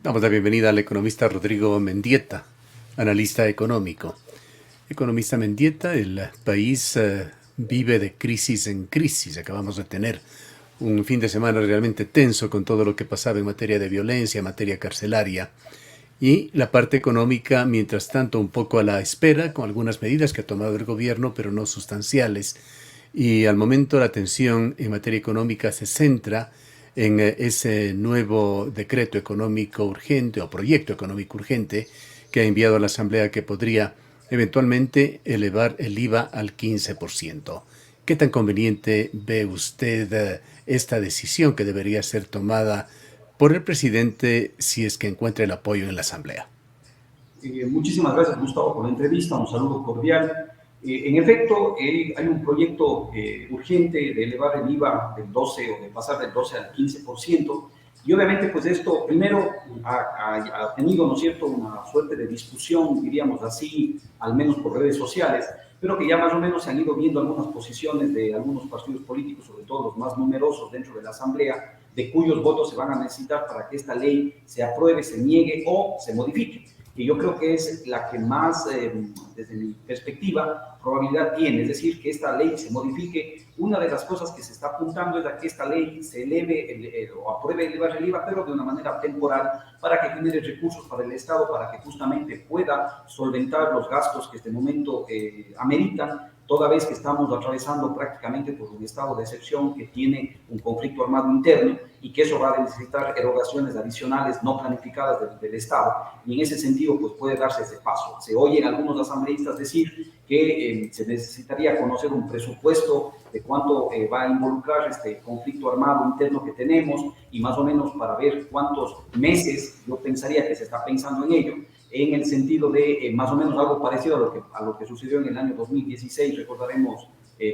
Damos la bienvenida al economista Rodrigo Mendieta, analista económico. Economista Mendieta, el país vive de crisis en crisis. Acabamos de tener un fin de semana realmente tenso con todo lo que pasaba en materia de violencia, en materia carcelaria. Y la parte económica, mientras tanto, un poco a la espera, con algunas medidas que ha tomado el gobierno, pero no sustanciales. Y al momento la atención en materia económica se centra en ese nuevo decreto económico urgente o proyecto económico urgente que ha enviado a la Asamblea que podría eventualmente elevar el IVA al 15%. ¿Qué tan conveniente ve usted esta decisión que debería ser tomada por el presidente si es que encuentra el apoyo en la Asamblea? Muchísimas gracias, Gustavo, por la entrevista. Un saludo cordial. En efecto, hay un proyecto urgente de elevar el IVA del 12 o de pasar del 12 al 15%. Y obviamente, pues esto primero ha tenido, ¿no es cierto?, una suerte de discusión, diríamos así, al menos por redes sociales, pero que ya más o menos se han ido viendo algunas posiciones de algunos partidos políticos, sobre todo los más numerosos dentro de la Asamblea, de cuyos votos se van a necesitar para que esta ley se apruebe, se niegue o se modifique, que yo creo que es la que más, desde mi perspectiva, probabilidad tiene, es decir, que esta ley se modifique. Una de las cosas que se está apuntando es a que esta ley se eleve o apruebe elevar el IVA, pero de una manera temporal, para que genere recursos para el Estado, para que justamente pueda solventar los gastos que este momento ameritan, toda vez que estamos atravesando prácticamente por un estado de excepción que tiene un conflicto armado interno y que eso va a necesitar erogaciones adicionales no planificadas del Estado. Y en ese sentido, pues puede darse ese paso. Se oyen algunos asambleístas decir que se necesitaría conocer un presupuesto de cuánto va a involucrar este conflicto armado interno que tenemos y más o menos para ver cuántos meses, yo pensaría que se está pensando en ello, en el sentido de más o menos algo parecido a lo que sucedió en el año 2016, recordaremos,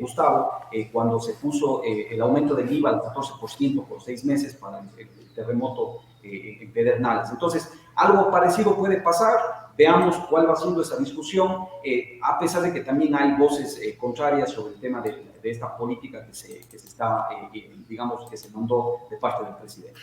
Gustavo, cuando se puso el aumento del IVA al 14% por 6 meses para el terremoto en Pedernales. Entonces, algo parecido puede pasar. Veamos cuál va siendo esa discusión, a pesar de que también hay voces contrarias sobre el tema de esta política que se está, digamos, que se mandó de parte del presidente.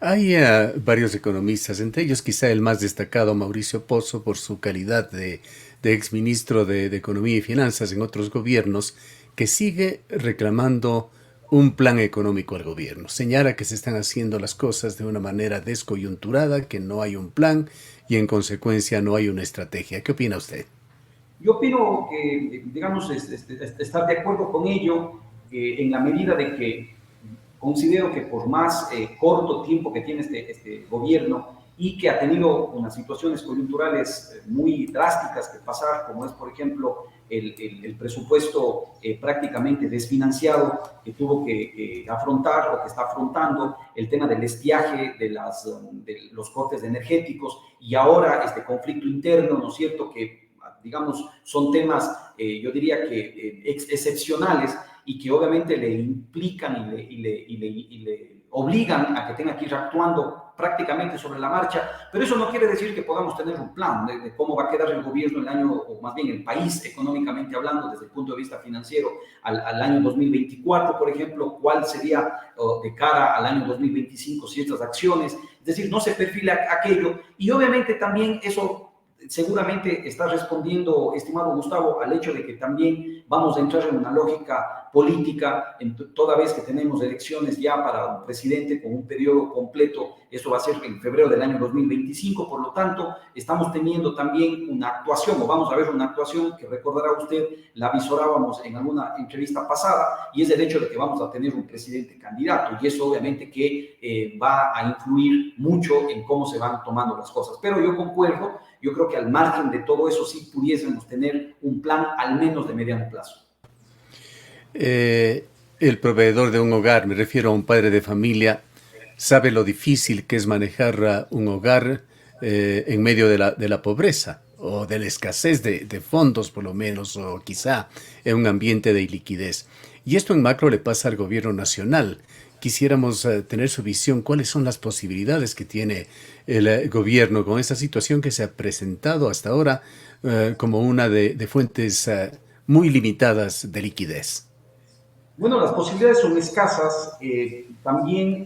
Hay varios economistas, entre ellos quizá el más destacado, Mauricio Pozo, por su calidad de exministro de Economía y Finanzas en otros gobiernos, que sigue reclamando un plan económico al gobierno. Señala que se están haciendo las cosas de una manera descoyunturada, que no hay un plan y en consecuencia no hay una estrategia. ¿Qué opina usted? Yo opino que, digamos, estar de acuerdo con ello en la medida de que considero que por más corto tiempo que tiene este gobierno y que ha tenido unas situaciones coyunturales muy drásticas que pasar, como es, por ejemplo, el presupuesto prácticamente desfinanciado que tuvo que afrontar o que está afrontando, el tema del estiaje, de los cortes energéticos y ahora este conflicto interno, ¿no es cierto?, que digamos, son temas, yo diría que excepcionales y que obviamente le implican y le obligan a que tenga que ir actuando prácticamente sobre la marcha, pero eso no quiere decir que podamos tener un plan de cómo va a quedar el gobierno el año, o más bien el país económicamente hablando, desde el punto de vista financiero, al año 2024, por ejemplo, cuál sería de cara al año 2025 ciertas acciones, es decir, no se perfila aquello y obviamente también eso seguramente está respondiendo, estimado Gustavo, al hecho de que también vamos a entrar en una lógica política, toda vez que tenemos elecciones ya para un presidente con un periodo completo, eso va a ser en febrero del año 2025, por lo tanto, estamos teniendo también una actuación, o vamos a ver una actuación que recordará usted, la visorábamos en alguna entrevista pasada, y es el hecho de que vamos a tener un presidente candidato, y eso obviamente que va a influir mucho en cómo se van tomando las cosas. Pero yo concuerdo, yo creo que al margen de todo eso sí pudiésemos tener un plan al menos de mediano plazo. El proveedor de un hogar, me refiero a un padre de familia, sabe lo difícil que es manejar un hogar en medio de la pobreza o de la escasez de fondos, por lo menos, o quizá en un ambiente de iliquidez. Y esto en macro le pasa al gobierno nacional. Quisiéramos tener su visión, cuáles son las posibilidades que tiene el gobierno con esta situación que se ha presentado hasta ahora como una de fuentes muy limitadas de liquidez. Bueno, las posibilidades son escasas. También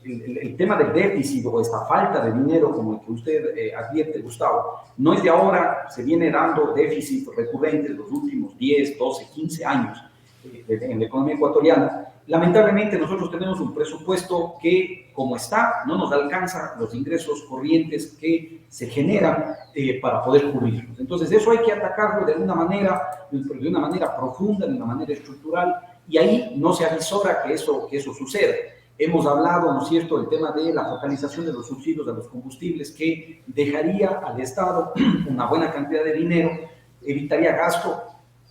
el tema del déficit o esta falta de dinero, como el que usted advierte, Gustavo, no es de ahora, se viene dando déficit recurrente los últimos 10, 12, 15 años en la economía ecuatoriana. Lamentablemente nosotros tenemos un presupuesto que, como está, no nos alcanza los ingresos corrientes que se generan para poder cubrirlos. Entonces eso hay que atacarlo de una manera profunda, de una manera estructural, y ahí no se avisora que eso suceda. Hemos hablado, ¿no es cierto?, del tema de la focalización de los subsidios a los combustibles, que dejaría al Estado una buena cantidad de dinero, evitaría gasto,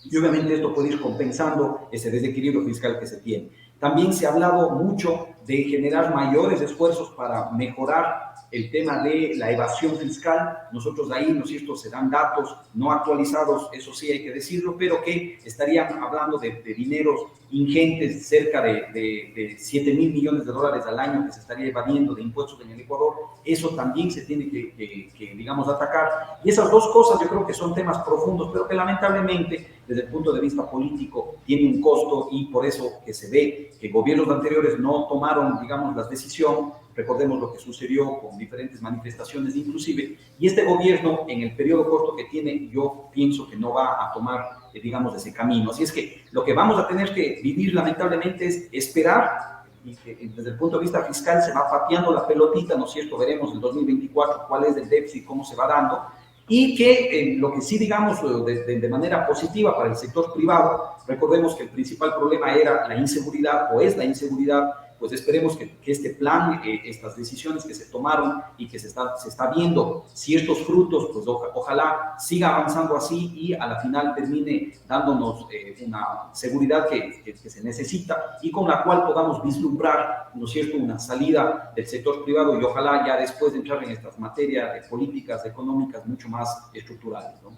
y obviamente esto puede ir compensando ese desequilibrio fiscal que se tiene. También se ha hablado mucho de generar mayores esfuerzos para mejorar el tema de la evasión fiscal. Nosotros ahí, ¿no es cierto?, se dan datos no actualizados, eso sí hay que decirlo, pero que estarían hablando de dineros ingentes, cerca de 7.000 millones de dólares al año que se estaría evadiendo de impuestos en el Ecuador. Eso también se tiene que digamos, atacar. Y esas dos cosas yo creo que son temas profundos, pero que lamentablemente, desde el punto de vista político, tiene un costo, y por eso que se ve que gobiernos anteriores no tomaron, digamos, la decisión. Recordemos lo que sucedió con diferentes manifestaciones inclusive, y este gobierno, en el periodo corto que tiene, yo pienso que no va a tomar, digamos, ese camino. Así es que lo que vamos a tener que vivir lamentablemente es esperar, y que desde el punto de vista fiscal se va pateando la pelotita, ¿no es cierto? Veremos en 2024 cuál es el déficit, cómo se va dando, y que lo que sí, digamos, de manera positiva para el sector privado, recordemos que el principal problema era la inseguridad, o es la inseguridad. Pues esperemos que este plan, estas decisiones que se tomaron y que se está viendo ciertos frutos, pues ojalá siga avanzando así y a la final termine dándonos una seguridad que se necesita, y con la cual podamos vislumbrar, ¿no es cierto?, una salida del sector privado, y ojalá ya después de entrar en estas materias de políticas económicas mucho más estructurales, ¿no?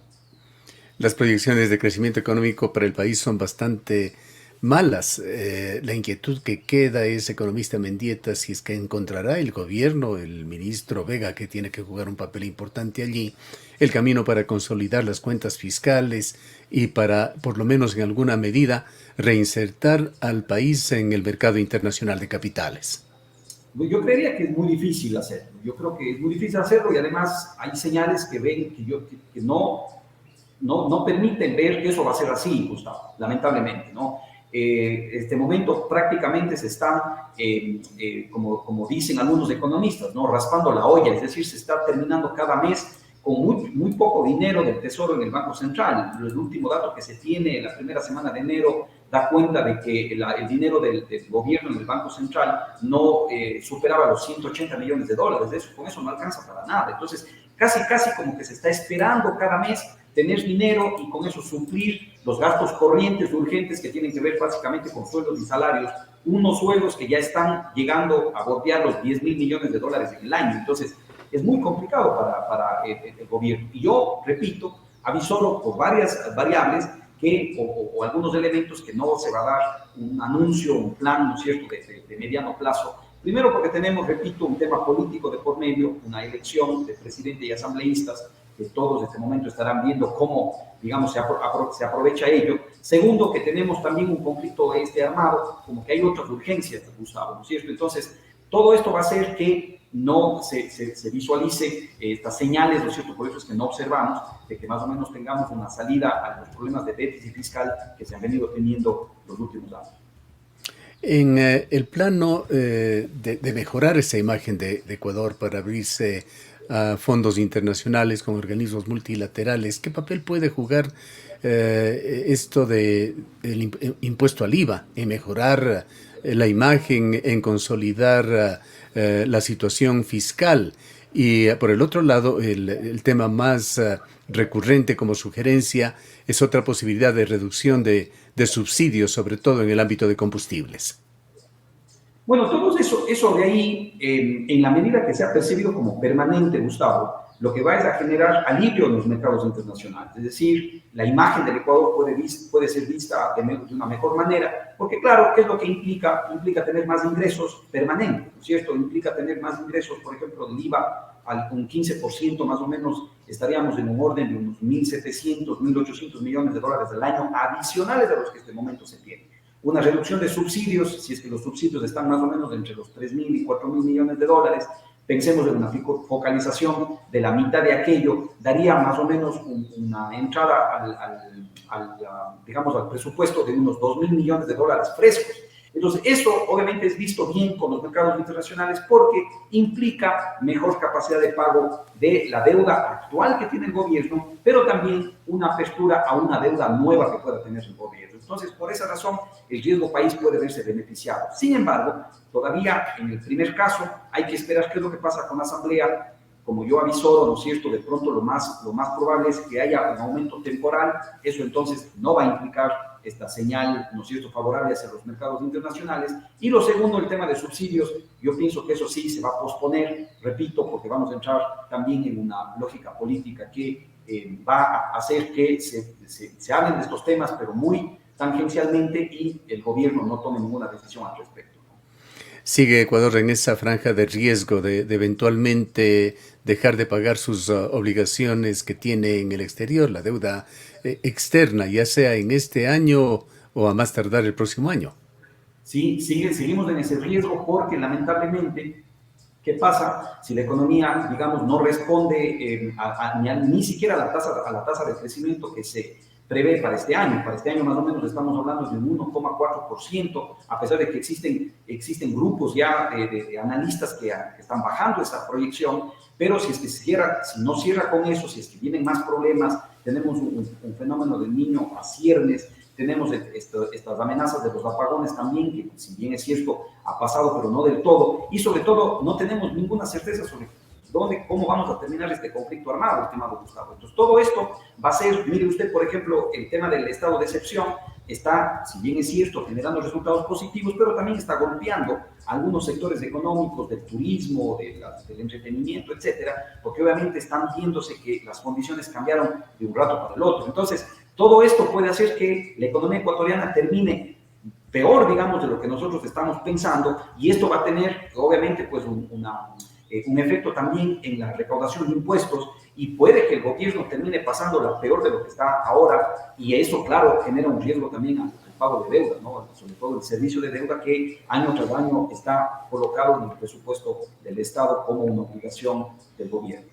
Las proyecciones de crecimiento económico para el país son bastante malas. La inquietud que queda es, economista Mendieta, si es que encontrará el gobierno, el ministro Vega, que tiene que jugar un papel importante allí, el camino para consolidar las cuentas fiscales y para, por lo menos en alguna medida, reinsertar al país en el mercado internacional de capitales. Yo creería que es muy difícil hacerlo. Yo creo que es muy difícil hacerlo, y además hay señales que ven que no permiten ver que eso va a ser así, Gustavo, lamentablemente, ¿no? Este momento prácticamente se están, como dicen algunos economistas, ¿no?, raspando la olla, es decir, se está terminando cada mes con muy poco dinero del Tesoro en el Banco Central. El último dato que se tiene, la primera semana de enero, da cuenta de que el dinero del gobierno en el Banco Central no superaba los 180 millones de dólares. Con eso no alcanza para nada. Entonces, casi como que se está esperando cada mes tener dinero y con eso suplir los gastos corrientes urgentes que tienen que ver básicamente con sueldos y salarios, unos sueldos que ya están llegando a bordear los 10.000 millones de dólares en el año. Entonces, es muy complicado para el gobierno. Y yo, repito, avisoro por varias variables o algunos elementos que no se va a dar un anuncio, un plan, ¿no es cierto?, de mediano plazo. Primero porque tenemos, repito, un tema político de por medio, una elección de presidente y asambleístas, que todos en este momento estarán viendo cómo, digamos, se aprovecha ello. Segundo, que tenemos también un conflicto armado, como que hay otras urgencias, Gustavo, ¿no es cierto? Entonces, todo esto va a hacer que no se visualice estas señales, ¿no es cierto? Por eso es que no observamos de que más o menos tengamos una salida a los problemas de déficit fiscal que se han venido teniendo los últimos años. En el plano de mejorar esa imagen de Ecuador para abrirse a fondos internacionales con organismos multilaterales, ¿qué papel puede jugar esto del impuesto al IVA en mejorar la imagen, en consolidar la situación fiscal? Y por el otro lado, el tema más recurrente como sugerencia es otra posibilidad de reducción de subsidios, sobre todo en el ámbito de combustibles. Bueno, todo eso de ahí, en la medida que sea percibido como permanente, Gustavo, lo que va es a generar alivio en los mercados internacionales. Es decir, la imagen del Ecuador puede ser vista de una mejor manera, porque claro, ¿qué es lo que implica? Implica tener más ingresos permanentes, ¿no es cierto? Implica tener más ingresos, por ejemplo, del IVA, un 15% más o menos, estaríamos en un orden de unos 1.700, 1.800 millones de dólares al año adicionales a los que en este momento se tienen. Una reducción de subsidios, si es que los subsidios están más o menos entre los 3.000 y 4.000 millones de dólares, pensemos en una focalización de la mitad de aquello, daría más o menos una entrada digamos, al presupuesto de unos 2.000 millones de dólares frescos. Entonces, eso obviamente es visto bien con los mercados internacionales porque implica mejor capacidad de pago de la deuda actual que tiene el gobierno, pero también una apertura a una deuda nueva que pueda tener el gobierno. Entonces, por esa razón, el riesgo país puede verse beneficiado. Sin embargo, todavía en el primer caso hay que esperar qué es lo que pasa con la Asamblea. Como yo avisoro, ¿no es cierto?, de pronto lo más probable es que haya un aumento temporal. Eso entonces no va a implicar esta señal, ¿no es cierto?, favorable hacia los mercados internacionales. Y lo segundo, el tema de subsidios, yo pienso que eso sí se va a posponer, repito, porque vamos a entrar también en una lógica política que va a hacer que se hablen de estos temas, pero muy tangencialmente, y el gobierno no tome ninguna decisión al respecto. ¿Sigue Ecuador en esa franja de riesgo de eventualmente dejar de pagar sus obligaciones que tiene en el exterior, la deuda externa, ya sea en este año o a más tardar el próximo año? Sí, seguimos en ese riesgo porque lamentablemente, ¿qué pasa si la economía, digamos, no responde ni siquiera a la tasa de crecimiento que se prevé para este año? Para este año más o menos estamos hablando de un 1,4%, a pesar de que existen grupos ya de analistas que están bajando esa proyección, pero si es que si no cierra con eso, si es que vienen más problemas, tenemos un fenómeno del Niño a ciernes, tenemos estas amenazas de los apagones también, que si bien es cierto, ha pasado, pero no del todo. Y sobre todo, no tenemos ninguna certeza sobre cómo vamos a terminar este conflicto armado, estimado Gustavo. Entonces, todo esto va a ser, mire usted, por ejemplo, el tema del estado de excepción está, si bien es cierto, generando resultados positivos, pero también está golpeando algunos sectores económicos del turismo, del entretenimiento, etcétera, porque obviamente están viéndose que las condiciones cambiaron de un rato para el otro. Entonces, todo esto puede hacer que la economía ecuatoriana termine peor, digamos, de lo que nosotros estamos pensando, y esto va a tener, obviamente, pues un efecto también en la recaudación de impuestos, y puede que el gobierno termine pasando la peor de lo que está ahora, y eso, claro, genera un riesgo también al pago de deuda, ¿no? Sobre todo el servicio de deuda que año tras año está colocado en el presupuesto del Estado como una obligación del gobierno.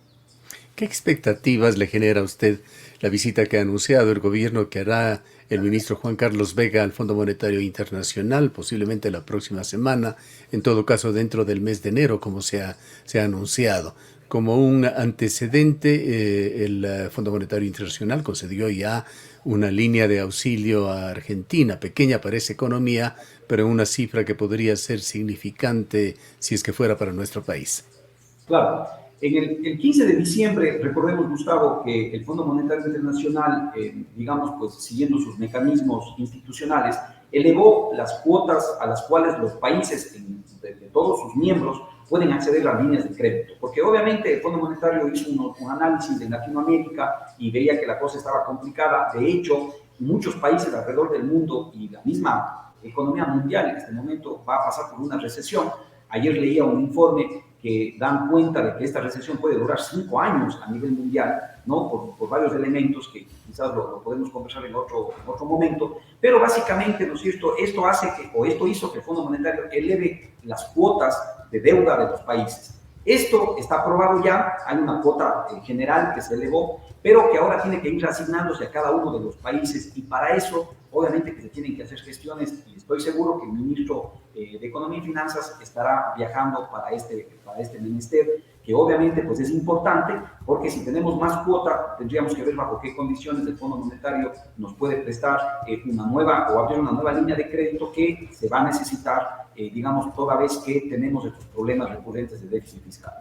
¿Qué expectativas le genera a usted la visita que ha anunciado el gobierno que hará el ministro Juan Carlos Vega al Fondo Monetario Internacional, posiblemente la próxima semana, en todo caso dentro del mes de enero, como se ha anunciado? Como un antecedente, el Fondo Monetario Internacional concedió ya una línea de auxilio a Argentina, pequeña para esa economía, pero en una cifra que podría ser significante si es que fuera para nuestro país. Claro. El 15 de diciembre, recordemos, Gustavo, que el Fondo Monetario Internacional, digamos, pues siguiendo sus mecanismos institucionales, elevó las cuotas a las cuales los países, de todos sus miembros, pueden acceder a líneas de crédito. Porque obviamente el Fondo Monetario hizo un análisis en Latinoamérica y veía que la cosa estaba complicada. De hecho, muchos países alrededor del mundo y la misma economía mundial en este momento va a pasar por una recesión. Ayer leía un informe que dan cuenta de que esta recesión puede durar 5 años a nivel mundial, ¿no? Por varios elementos que quizás lo podemos conversar en otro momento, pero básicamente, ¿no es cierto?, esto hizo que el Fondo Monetario eleve las cuotas de deuda de los países. Esto está aprobado ya, hay una cuota general que se elevó, pero que ahora tiene que ir asignándose a cada uno de los países, y para eso, obviamente, que se tienen que hacer gestiones, y estoy seguro que el ministro de Economía y Finanzas estará viajando para este menester, que obviamente pues es importante, porque si tenemos más cuota, tendríamos que ver bajo qué condiciones el Fondo Monetario nos puede prestar una nueva, o abrir una nueva línea de crédito que se va a necesitar, digamos, toda vez que tenemos estos problemas recurrentes de déficit fiscal.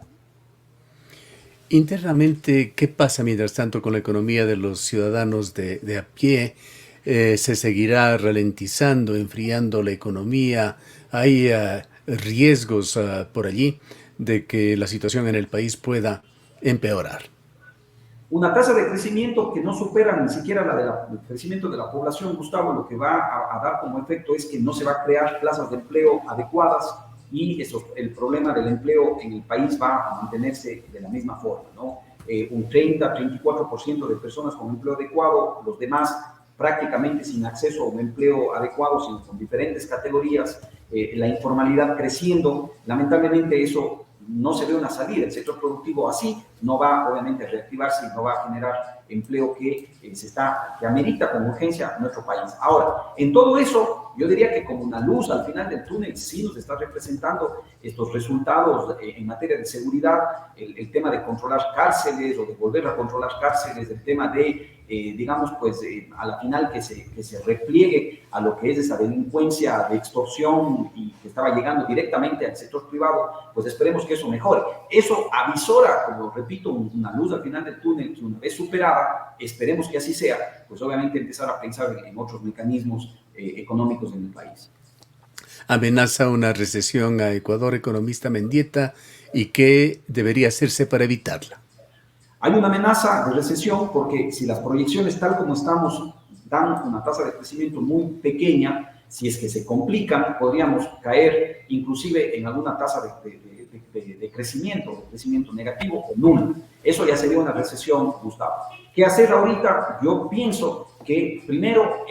Internamente, ¿qué pasa mientras tanto con la economía de los ciudadanos de a pie? ¿Se seguirá ralentizando, enfriando la economía? ¿Hay riesgos por allí de que la situación en el país pueda empeorar? Una tasa de crecimiento que no supera ni siquiera la del crecimiento de la población, Gustavo, lo que va a dar como efecto es que no se va a crear plazas de empleo adecuadas, y el problema del empleo en el país va a mantenerse de la misma forma, ¿no? Un 30-34% de personas con empleo adecuado, los demás prácticamente sin acceso a un empleo adecuado, sino con diferentes categorías, la informalidad creciendo. Lamentablemente eso no se ve una salida. El sector productivo así no va obviamente a reactivarse y no va a generar empleo que amerita con urgencia nuestro país. Ahora, en todo eso, yo diría que como una luz al final del túnel sí nos está representando estos resultados en materia de seguridad, el tema de controlar cárceles o de volver a controlar cárceles, el tema de digamos, pues a la final que se repliegue a lo que es esa delincuencia de extorsión y que estaba llegando directamente al sector privado, pues esperemos que eso mejore. Eso avisora, como repito, una luz al final del túnel que una vez superada, esperemos que así sea, pues obviamente empezar a pensar en otros mecanismos económicos en el país. Amenaza una recesión a Ecuador, economista Mendieta, y qué debería hacerse para evitarla. Hay una amenaza de recesión porque si las proyecciones tal como estamos dan una tasa de crecimiento muy pequeña, si es que se complican, podríamos caer inclusive en alguna tasa de crecimiento negativo o nulo. Eso ya sería una recesión, Gustavo. ¿Qué hacer ahorita? Yo pienso que primero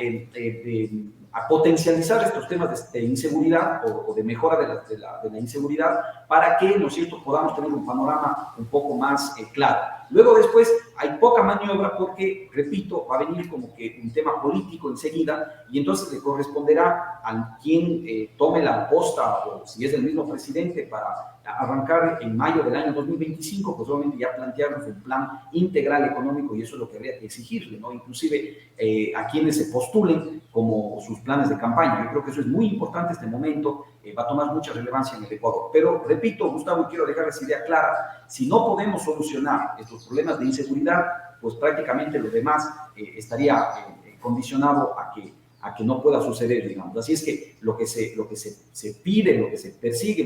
a potencializar estos temas de inseguridad o de mejora de la inseguridad para que, ¿no es cierto?, podamos tener un panorama un poco más claro. Luego después hay poca maniobra porque, repito, va a venir como que un tema político enseguida y entonces le corresponderá a quien tome la posta o si es el mismo presidente para arrancar en mayo del año 2025, pues obviamente ya plantearnos un plan integral económico y eso es lo que habría que exigirle, ¿no? Inclusive a quienes se postulen como sus planes de campaña. Yo creo que eso es muy importante este momento, va a tomar mucha relevancia en el Ecuador. Pero repito, Gustavo, y quiero dejar esa idea clara, si no podemos solucionar estos problemas de inseguridad, pues prácticamente lo demás estaría condicionado a que no pueda suceder, digamos. Así es que lo que se pide, lo que se persigue,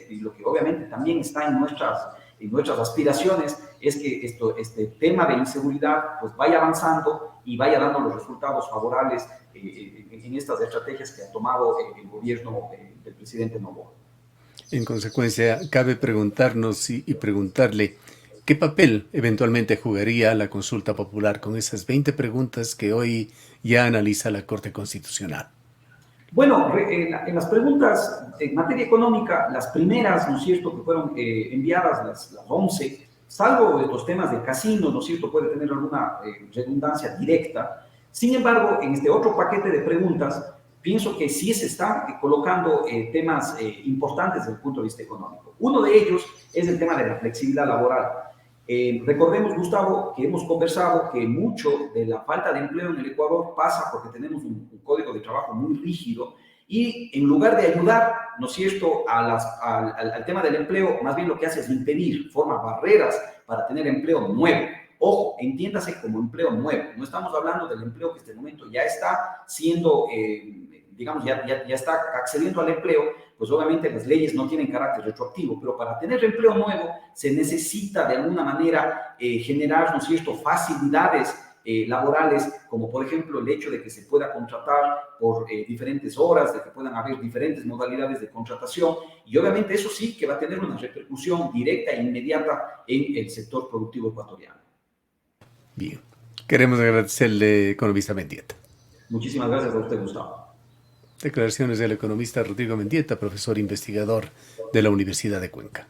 y lo que obviamente también está en nuestras aspiraciones es que este tema de inseguridad pues vaya avanzando y vaya dando los resultados favorables en estas estrategias que ha tomado el gobierno del presidente Noboa. En consecuencia, cabe preguntarnos y preguntarle qué papel eventualmente jugaría la consulta popular con esas 20 preguntas que hoy ya analiza la Corte Constitucional. Bueno, en las preguntas en materia económica, las primeras, ¿no es cierto?, que fueron enviadas, las 11, salvo estos temas de casinos, ¿no es cierto?, puede tener alguna redundancia directa. Sin embargo, en este otro paquete de preguntas, pienso que sí se están colocando temas importantes desde el punto de vista económico. Uno de ellos es el tema de la flexibilidad laboral. Recordemos, Gustavo, que hemos conversado que mucho de la falta de empleo en el Ecuador pasa porque tenemos un código de trabajo muy rígido y en lugar de ayudar, ¿no es cierto?, al tema del empleo, más bien lo que hace es impedir, forma barreras para tener empleo nuevo. Ojo, entiéndase como empleo nuevo. No estamos hablando del empleo que en este momento ya está siendo, digamos, ya está accediendo al empleo, pues obviamente las leyes no tienen carácter retroactivo, pero para tener empleo nuevo se necesita de alguna manera generar, ¿no es cierto?, facilidades laborales, como por ejemplo el hecho de que se pueda contratar por diferentes horas, de que puedan haber diferentes modalidades de contratación, y obviamente eso sí que va a tener una repercusión directa e inmediata en el sector productivo ecuatoriano. Bien, queremos agradecerle, economista Mendieta. Muchísimas gracias a usted, Gustavo. Declaraciones del economista Rodrigo Mendieta, profesor investigador de la Universidad de Cuenca.